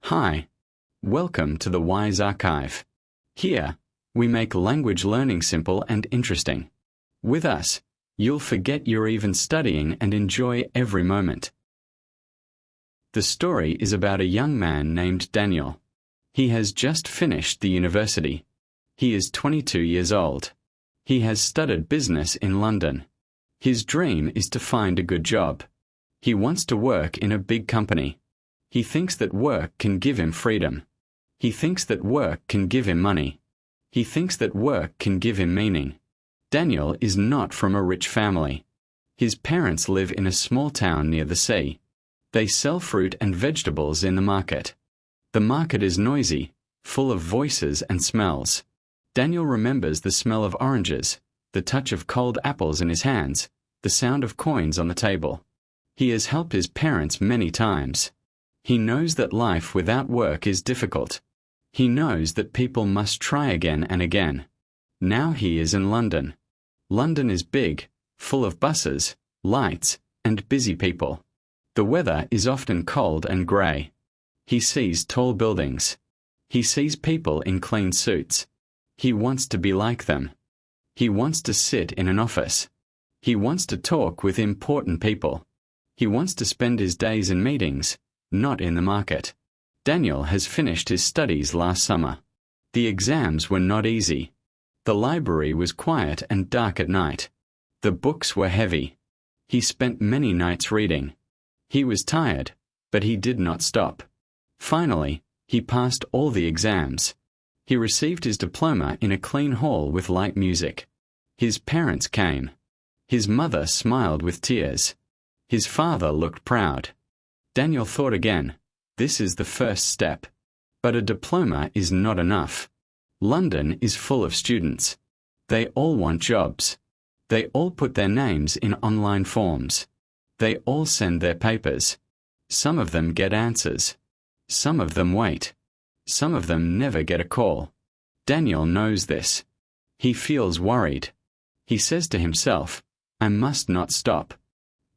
Hi, welcome to the Wise Archive. Here, we make language learning simple and interesting. With us, you'll forget you're even studying and enjoy every moment. The story is about a young man named Daniel. He has just finished the university. He is 22 years old. He has studied business in London. His dream is to find a good job. He wants to work in a big company. He thinks that work can give him freedom. He thinks that work can give him money. He thinks that work can give him meaning. Daniel is not from a rich family. His parents live in a small town near the sea. They sell fruit and vegetables in the market. The market is noisy, full of voices and smells. Daniel remembers the smell of oranges, the touch of cold apples in his hands, the sound of coins on the table. He has helped his parents many times. He knows that life without work is difficult. He knows that people must try again and again. Now he is in London. London is big, full of buses, lights, and busy people. The weather is often cold and grey. He sees tall buildings. He sees people in clean suits. He wants to be like them. He wants to sit in an office. He wants to talk with important people. He wants to spend his days in meetings, not in the market. Daniel has finished his studies last summer. The exams were not easy. The library was quiet and dark at night. The books were heavy. He spent many nights reading. He was tired, but he did not stop. Finally, he passed all the exams. He received his diploma in a clean hall with light music. His parents came. His mother smiled with tears. His father looked proud. Daniel thought again, this is the first step. But a diploma is not enough. London is full of students. They all want jobs. They all put their names in online forms. They all send their papers. Some of them get answers. Some of them wait. Some of them never get a call. Daniel knows this. He feels worried. He says to himself, I must not stop.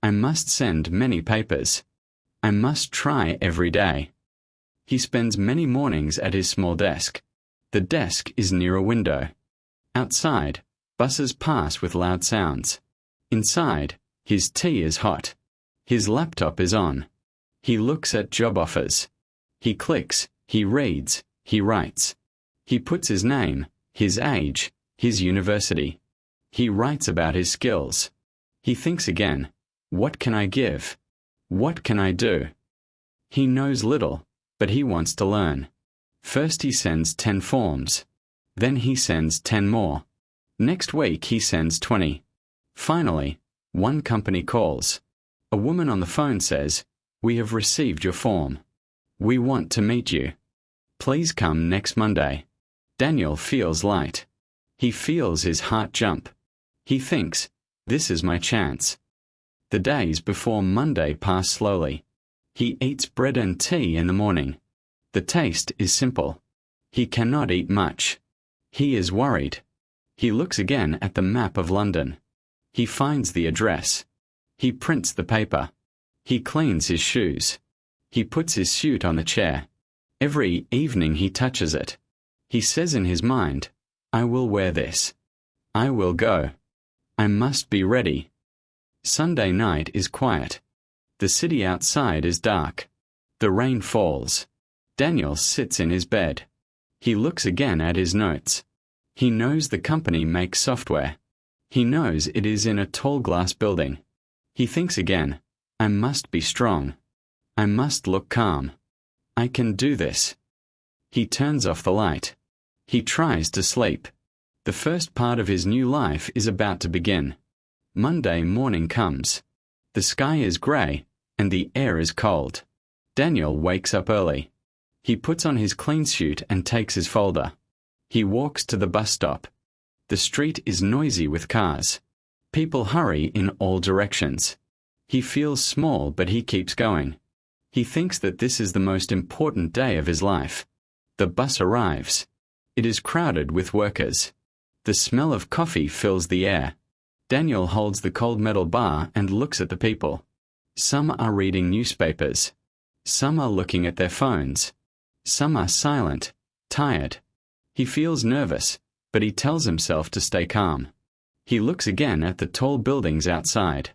I must send many papers. I must try every day. He spends many mornings at his small desk. The desk is near a window. Outside, buses pass with loud sounds. Inside, his tea is hot. His laptop is on. He looks at job offers. He clicks, he reads, he writes. He puts his name, his age, his university. He writes about his skills. He thinks again, what can I give? What can I do? He knows little, but he wants to learn. First he sends 10 forms. Then he sends 10 more. Next week he sends 20. Finally, one company calls. A woman on the phone says, we have received your form. We want to meet you. Please come next Monday. Daniel feels light. He feels his heart jump. He thinks, this is my chance. The days before Monday pass slowly. He eats bread and tea in the morning. The taste is simple. He cannot eat much. He is worried. He looks again at the map of London. He finds the address. He prints the paper. He cleans his shoes. He puts his suit on the chair. Every evening he touches it. He says in his mind, I will wear this. I will go. I must be ready. Sunday night is quiet. The city outside is dark. The rain falls. Daniel sits in his bed. He looks again at his notes. He knows the company makes software. He knows it is in a tall glass building. He thinks again, I must be strong. I must look calm. I can do this. He turns off the light. He tries to sleep. The first part of his new life is about to begin. Monday morning comes. The sky is grey, and the air is cold. Daniel wakes up early. He puts on his clean suit and takes his folder. He walks to the bus stop. The street is noisy with cars. People hurry in all directions. He feels small, but he keeps going. He thinks that this is the most important day of his life. The bus arrives. It is crowded with workers. The smell of coffee fills the air. Daniel holds the cold metal bar and looks at the people. Some are reading newspapers. Some are looking at their phones. Some are silent, tired. He feels nervous, but he tells himself to stay calm. He looks again at the tall buildings outside.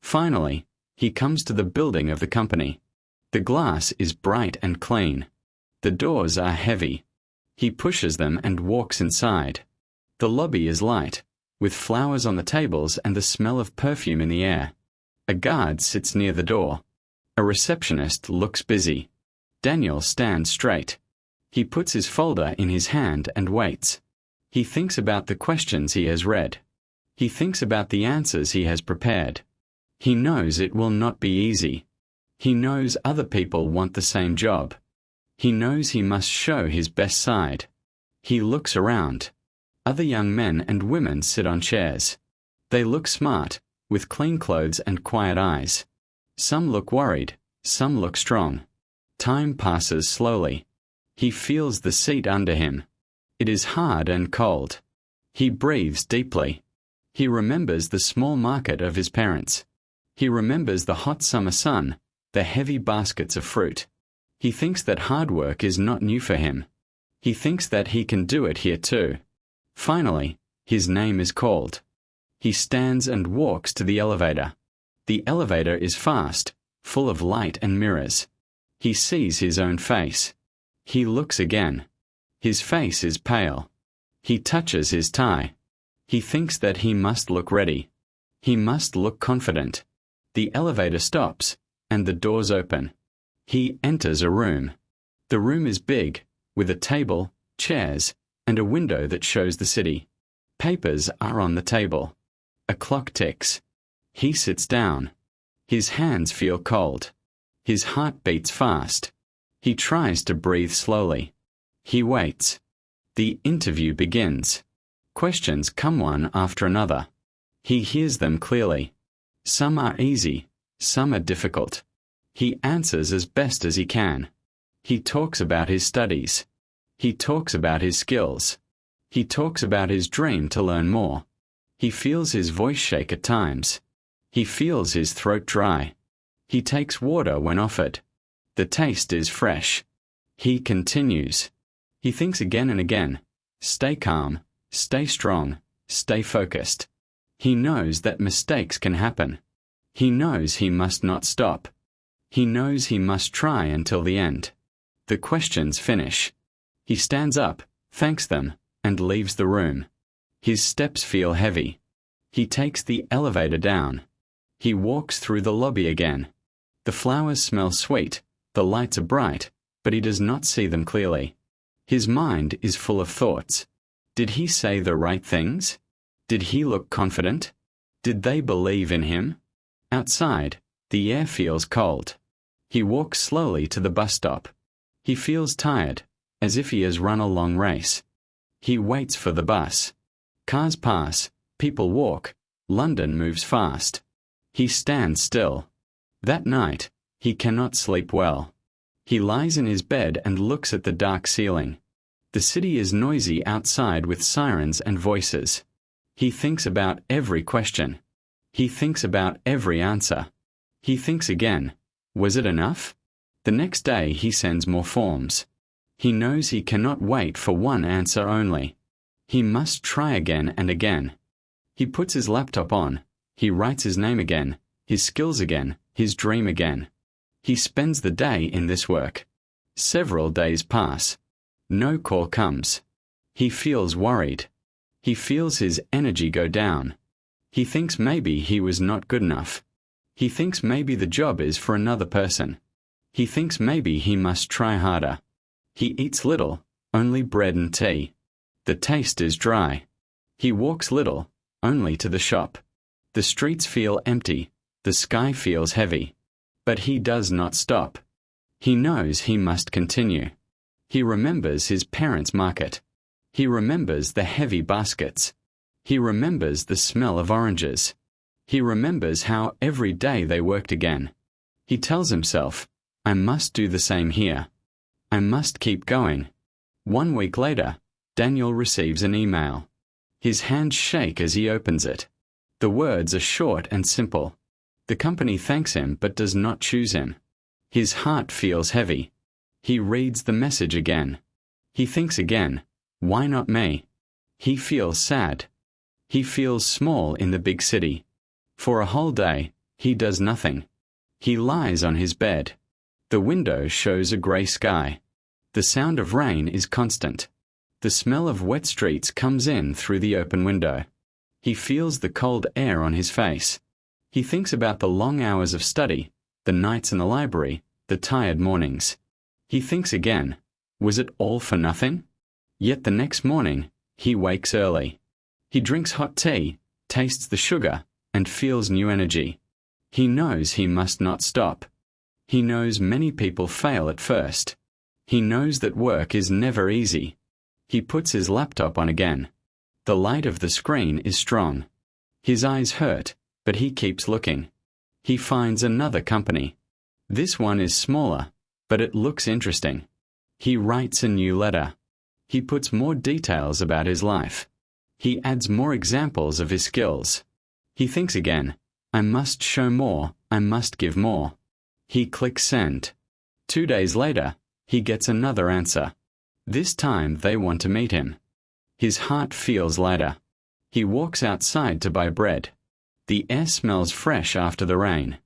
Finally, he comes to the building of the company. The glass is bright and clean. The doors are heavy. He pushes them and walks inside. The lobby is light, with flowers on the tables and the smell of perfume in the air. A guard sits near the door. A receptionist looks busy. Daniel stands straight. He puts his folder in his hand and waits. He thinks about the questions he has read. He thinks about the answers he has prepared. He knows it will not be easy. He knows other people want the same job. He knows he must show his best side. He looks around. Other young men and women sit on chairs. They look smart, with clean clothes and quiet eyes. Some look worried, some look strong. Time passes slowly. He feels the seat under him. It is hard and cold. He breathes deeply. He remembers the small market of his parents. He remembers the hot summer sun, the heavy baskets of fruit. He thinks that hard work is not new for him. He thinks that he can do it here too. Finally, his name is called. He stands and walks to the elevator. The elevator is fast, full of light and mirrors. He sees his own face. He looks again. His face is pale. He touches his tie. He thinks that he must look ready. He must look confident. The elevator stops, and the doors open. He enters a room. The room is big, with a table, chairs, and a window that shows the city. Papers are on the table. A clock ticks. He sits down. His hands feel cold. His heart beats fast. He tries to breathe slowly. He waits. The interview begins. Questions come one after another. He hears them clearly. Some are easy, some are difficult. He answers as best as he can. He talks about his studies. He talks about his skills. He talks about his dream to learn more. He feels his voice shake at times. He feels his throat dry. He takes water when offered. The taste is fresh. He continues. He thinks again and again. Stay calm, stay strong, stay focused. He knows that mistakes can happen. He knows he must not stop. He knows he must try until the end. The questions finish. He stands up, thanks them, and leaves the room. His steps feel heavy. He takes the elevator down. He walks through the lobby again. The flowers smell sweet, the lights are bright, but he does not see them clearly. His mind is full of thoughts. Did he say the right things? Did he look confident? Did they believe in him? Outside, the air feels cold. He walks slowly to the bus stop. He feels tired, as if he has run a long race. He waits for the bus. Cars pass, people walk, London moves fast. He stands still. That night, he cannot sleep well. He lies in his bed and looks at the dark ceiling. The city is noisy outside with sirens and voices. He thinks about every question. He thinks about every answer. He thinks again. Was it enough? The next day he sends more forms. He knows he cannot wait for one answer only. He must try again and again. He puts his laptop on. He writes his name again, his skills again, his dream again. He spends the day in this work. Several days pass. No call comes. He feels worried. He feels his energy go down. He thinks maybe he was not good enough. He thinks maybe the job is for another person. He thinks maybe he must try harder. He eats little, only bread and tea. The taste is dry. He walks little, only to the shop. The streets feel empty. The sky feels heavy. But he does not stop. He knows he must continue. He remembers his parents' market. He remembers the heavy baskets. He remembers the smell of oranges. He remembers how every day they worked again. He tells himself, I must do the same here. I must keep going. 1 week later, Daniel receives an email. His hands shake as he opens it. The words are short and simple. The company thanks him but does not choose him. His heart feels heavy. He reads the message again. He thinks again, why not me? He feels sad. He feels small in the big city. For a whole day, he does nothing. He lies on his bed. The window shows a grey sky. The sound of rain is constant. The smell of wet streets comes in through the open window. He feels the cold air on his face. He thinks about the long hours of study, the nights in the library, the tired mornings. He thinks again, was it all for nothing? Yet the next morning, he wakes early. He drinks hot tea, tastes the sugar, and feels new energy. He knows he must not stop. He knows many people fail at first. He knows that work is never easy. He puts his laptop on again. The light of the screen is strong. His eyes hurt, but he keeps looking. He finds another company. This one is smaller, but it looks interesting. He writes a new letter. He puts more details about his life. He adds more examples of his skills. He thinks again, I must show more, I must give more. He clicks send. 2 days later, he gets another answer. This time they want to meet him. His heart feels lighter. He walks outside to buy bread. The air smells fresh after the rain.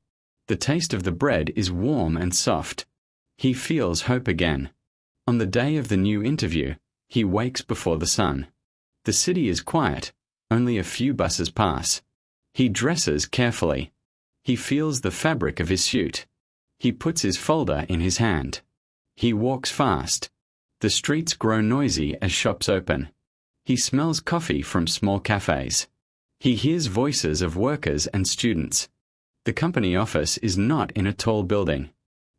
The taste of the bread is warm and soft. He feels hope again. On the day of the new interview, he wakes before the sun. The city is quiet. Only a few buses pass. He dresses carefully. He feels the fabric of his suit. He puts his folder in his hand. He walks fast. The streets grow noisy as shops open. He smells coffee from small cafes. He hears voices of workers and students. The company office is not in a tall building.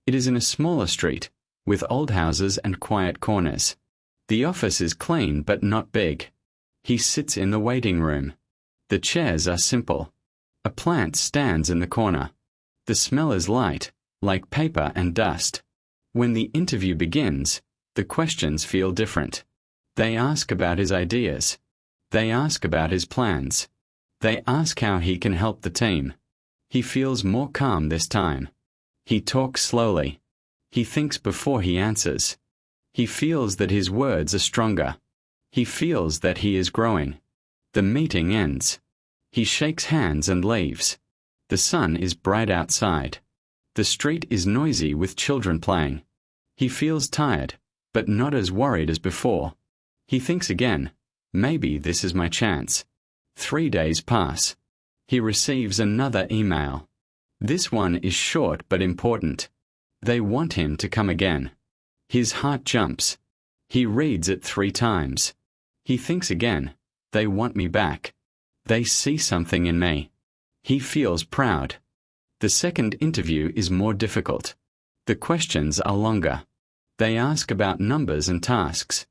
It is in a smaller street, with old houses and quiet corners. The office is clean but not big. He sits in the waiting room. The chairs are simple. A plant stands in the corner. The smell is light, like paper and dust. When the interview begins, the questions feel different. They ask about his ideas. They ask about his plans. They ask how he can help the team. He feels more calm this time. He talks slowly. He thinks before he answers. He feels that his words are stronger. He feels that he is growing. The meeting ends. He shakes hands and leaves. The sun is bright outside. The street is noisy with children playing. He feels tired, but not as worried as before. He thinks again, maybe this is my chance. 3 days pass. He receives another email. This one is short but important. They want him to come again. His heart jumps. He reads it 3 times. He thinks again, they want me back. They see something in me. He feels proud. The second interview is more difficult. The questions are longer. They ask about numbers and tasks.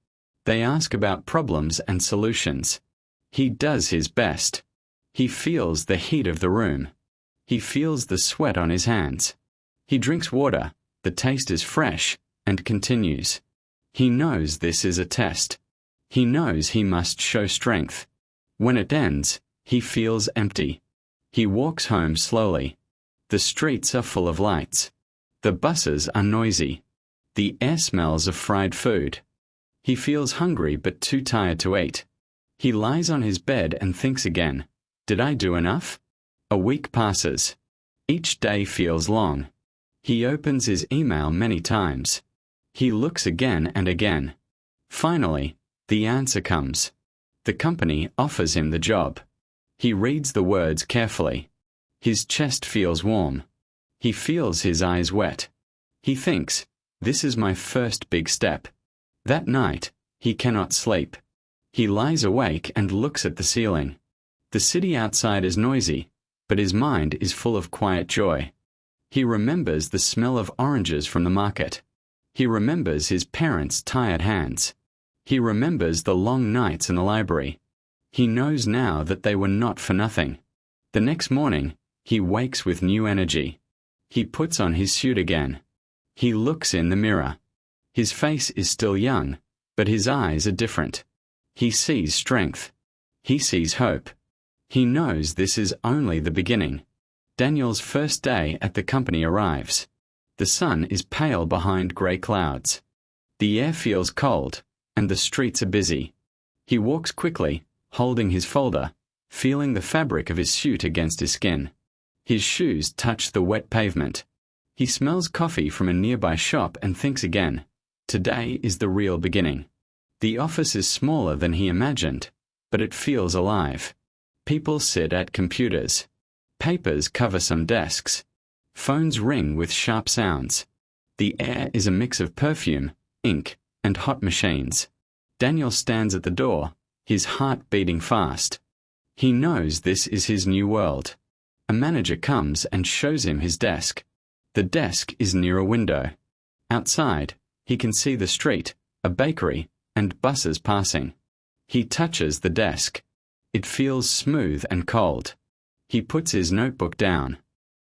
They ask about problems and solutions. He does his best. He feels the heat of the room. He feels the sweat on his hands. He drinks water. The taste is fresh, and continues. He knows this is a test. He knows he must show strength. When it ends, he feels empty. He walks home slowly. The streets are full of lights. The buses are noisy. The air smells of fried food. He feels hungry but too tired to eat. He lies on his bed and thinks again, did I do enough? A week passes. Each day feels long. He opens his email many times. He looks again and again. Finally, the answer comes. The company offers him the job. He reads the words carefully. His chest feels warm. He feels his eyes wet. He thinks, this is my first big step. That night, he cannot sleep. He lies awake and looks at the ceiling. The city outside is noisy, but his mind is full of quiet joy. He remembers the smell of oranges from the market. He remembers his parents' tired hands. He remembers the long nights in the library. He knows now that they were not for nothing. The next morning, he wakes with new energy. He puts on his suit again. He looks in the mirror. His face is still young, but his eyes are different. He sees strength. He sees hope. He knows this is only the beginning. Daniel's first day at the company arrives. The sun is pale behind grey clouds. The air feels cold, and the streets are busy. He walks quickly, holding his folder, feeling the fabric of his suit against his skin. His shoes touch the wet pavement. He smells coffee from a nearby shop and thinks again. Today is the real beginning. The office is smaller than he imagined, but it feels alive. People sit at computers. Papers cover some desks. Phones ring with sharp sounds. The air is a mix of perfume, ink, and hot machines. Daniel stands at the door, his heart beating fast. He knows this is his new world. A manager comes and shows him his desk. The desk is near a window. Outside, he can see the street, a bakery, and buses passing. He touches the desk. It feels smooth and cold. He puts his notebook down.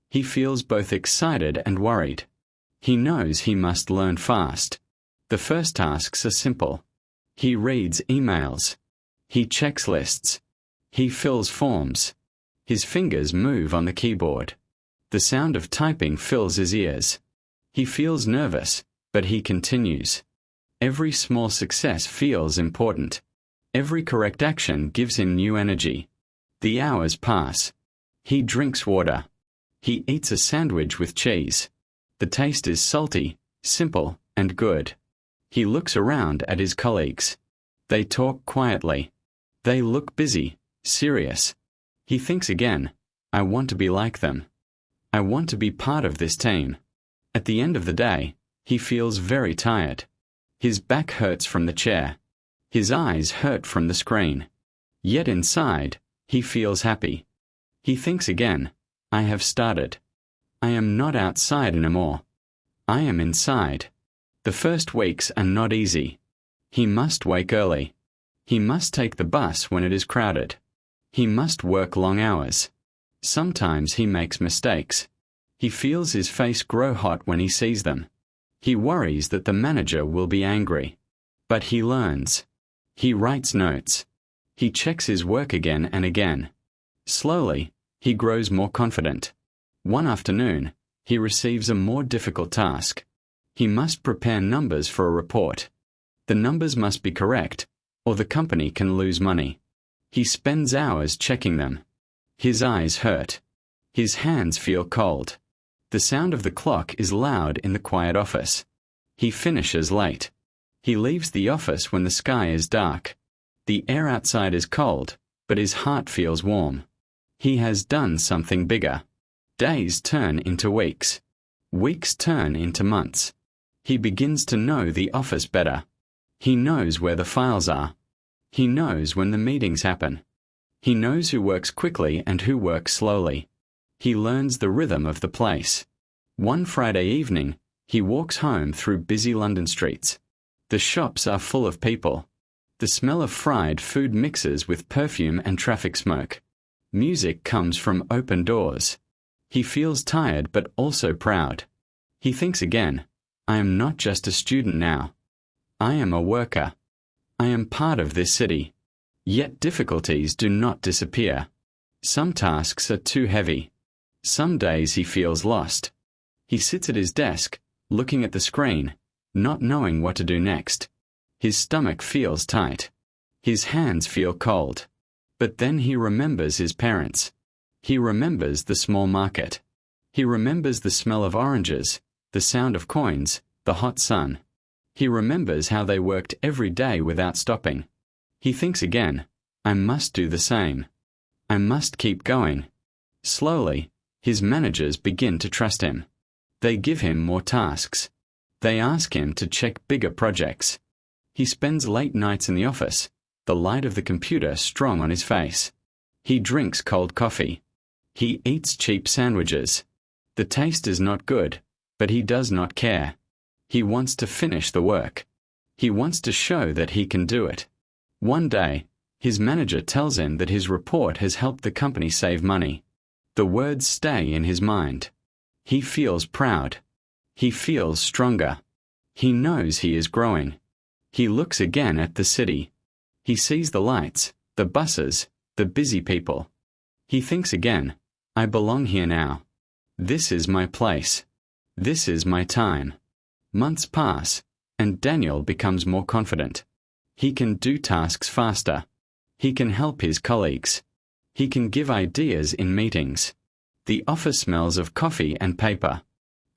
He feels both excited and worried. He knows he must learn fast. The first tasks are simple. He reads emails. He checks lists. He fills forms. His fingers move on the keyboard. The sound of typing fills his ears. He feels nervous, but he continues. Every small success feels important. Every correct action gives him new energy. The hours pass. He drinks water. He eats a sandwich with cheese. The taste is salty, simple, and good. He looks around at his colleagues. They talk quietly. They look busy, serious. He thinks again, I want to be like them. I want to be part of this team. At the end of the day, he feels very tired. His back hurts from the chair. His eyes hurt from the screen. Yet inside, he feels happy. He thinks again, I have started. I am not outside anymore. I am inside. The first weeks are not easy. He must wake early. He must take the bus when it is crowded. He must work long hours. Sometimes he makes mistakes. He feels his face grow hot when he sees them. He worries that the manager will be angry. But he learns. He writes notes. He checks his work again and again. Slowly, he grows more confident. One afternoon, he receives a more difficult task. He must prepare numbers for a report. The numbers must be correct, or the company can lose money. He spends hours checking them. His eyes hurt. His hands feel cold. The sound of the clock is loud in the quiet office. He finishes late. He leaves the office when the sky is dark. The air outside is cold, but his heart feels warm. He has done something bigger. Days turn into weeks. Weeks turn into months. He begins to know the office better. He knows where the files are. He knows when the meetings happen. He knows who works quickly and who works slowly. He learns the rhythm of the place. One Friday evening, he walks home through busy London streets. The shops are full of people. The smell of fried food mixes with perfume and traffic smoke. Music comes from open doors. He feels tired but also proud. He thinks again, I am not just a student now. I am a worker. I am part of this city. Yet difficulties do not disappear. Some tasks are too heavy. Some days he feels lost. He sits at his desk, looking at the screen, not knowing what to do next. His stomach feels tight. His hands feel cold. But then he remembers his parents. He remembers the small market. He remembers the smell of oranges, the sound of coins, the hot sun. He remembers how they worked every day without stopping. He thinks again, I must do the same. I must keep going. Slowly, his managers begin to trust him. They give him more tasks. They ask him to check bigger projects. He spends late nights in the office, the light of the computer strong on his face. He drinks cold coffee. He eats cheap sandwiches. The taste is not good, but he does not care. He wants to finish the work. He wants to show that he can do it. One day, his manager tells him that his report has helped the company save money. The words stay in his mind. He feels proud. He feels stronger. He knows he is growing. He looks again at the city. He sees the lights, the buses, the busy people. He thinks again, I belong here now. This is my place. This is my time. Months pass, and Daniel becomes more confident. He can do tasks faster. He can help his colleagues. He can give ideas in meetings. The office smells of coffee and paper.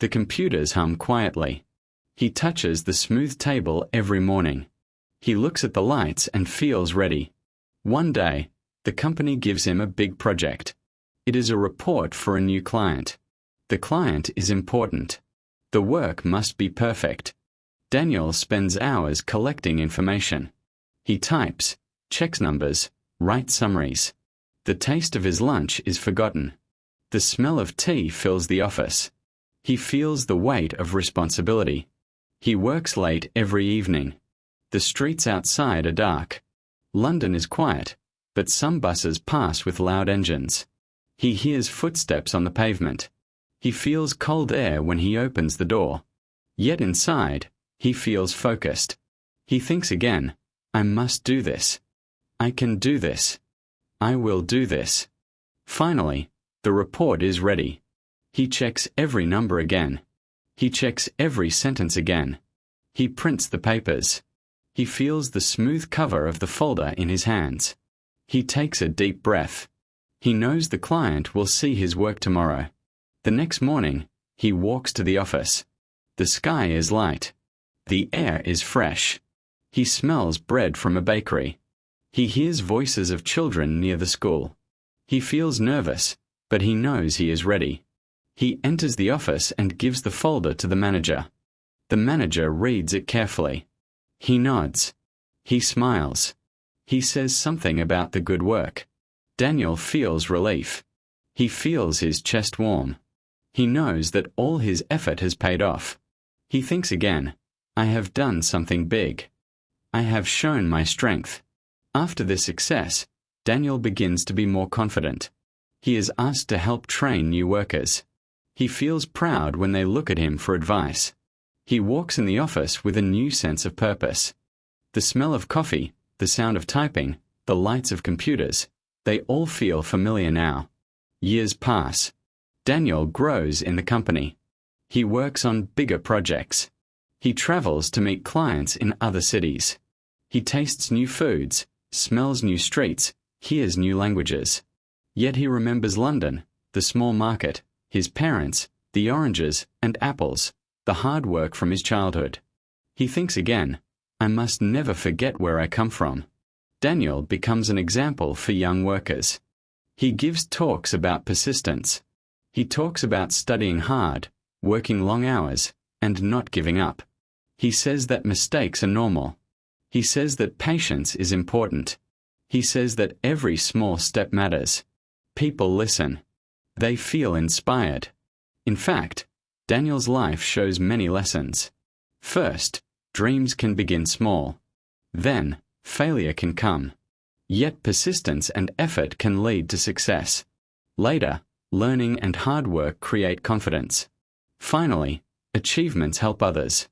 The computers hum quietly. He touches the smooth table every morning. He looks at the lights and feels ready. One day, the company gives him a big project. It is a report for a new client. The client is important. The work must be perfect. Daniel spends hours collecting information. He types, checks numbers, writes summaries. The taste of his lunch is forgotten. The smell of tea fills the office. He feels the weight of responsibility. He works late every evening. The streets outside are dark. London is quiet, but some buses pass with loud engines. He hears footsteps on the pavement. He feels cold air when he opens the door. Yet inside, he feels focused. He thinks again, I must do this. I can do this. I will do this. Finally, the report is ready. He checks every number again. He checks every sentence again. He prints the papers. He feels the smooth cover of the folder in his hands. He takes a deep breath. He knows the client will see his work tomorrow. The next morning, he walks to the office. The sky is light. The air is fresh. He smells bread from a bakery. He hears voices of children near the school. He feels nervous, but he knows he is ready. He enters the office and gives the folder to the manager. The manager reads it carefully. He nods. He smiles. He says something about the good work. Daniel feels relief. He feels his chest warm. He knows that all his effort has paid off. He thinks again, I have done something big. I have shown my strength. After this success, Daniel begins to be more confident. He is asked to help train new workers. He feels proud when they look at him for advice. He walks in the office with a new sense of purpose. The smell of coffee, the sound of typing, the lights of computers, they all feel familiar now. Years pass. Daniel grows in the company. He works on bigger projects. He travels to meet clients in other cities. He tastes new foods, smells new streets, hears new languages. Yet he remembers London, the small market, his parents, the oranges and apples, the hard work from his childhood. He thinks again, I must never forget where I come from. Daniel becomes an example for young workers. He gives talks about persistence. He talks about studying hard, working long hours, and not giving up. He says that mistakes are normal. He says that patience is important. He says that every small step matters. People listen. They feel inspired. In fact, Daniel's life shows many lessons. First, dreams can begin small. Then, failure can come. Yet persistence and effort can lead to success. Later, learning and hard work create confidence. Finally, achievements help others.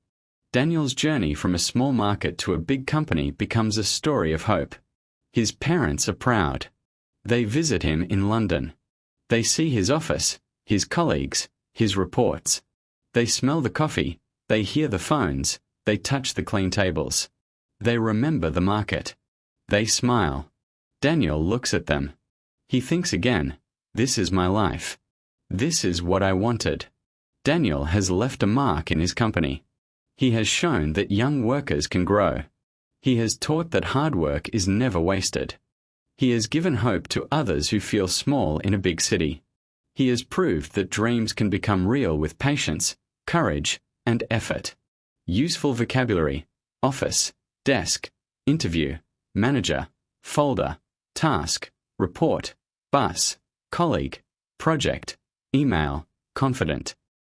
Daniel's journey from a small market to a big company becomes a story of hope. His parents are proud. They visit him in London. They see his office, his colleagues, his reports. They smell the coffee, they hear the phones, they touch the clean tables. They remember the market. They smile. Daniel looks at them. He thinks again, this is my life. This is what I wanted. Daniel has left a mark in his company. He has shown that young workers can grow. He has taught that hard work is never wasted. He has given hope to others who feel small in a big city. He has proved that dreams can become real with patience, courage, and effort. Useful vocabulary: office, desk, interview, manager, folder, task, report, bus, colleague, project, email, confident.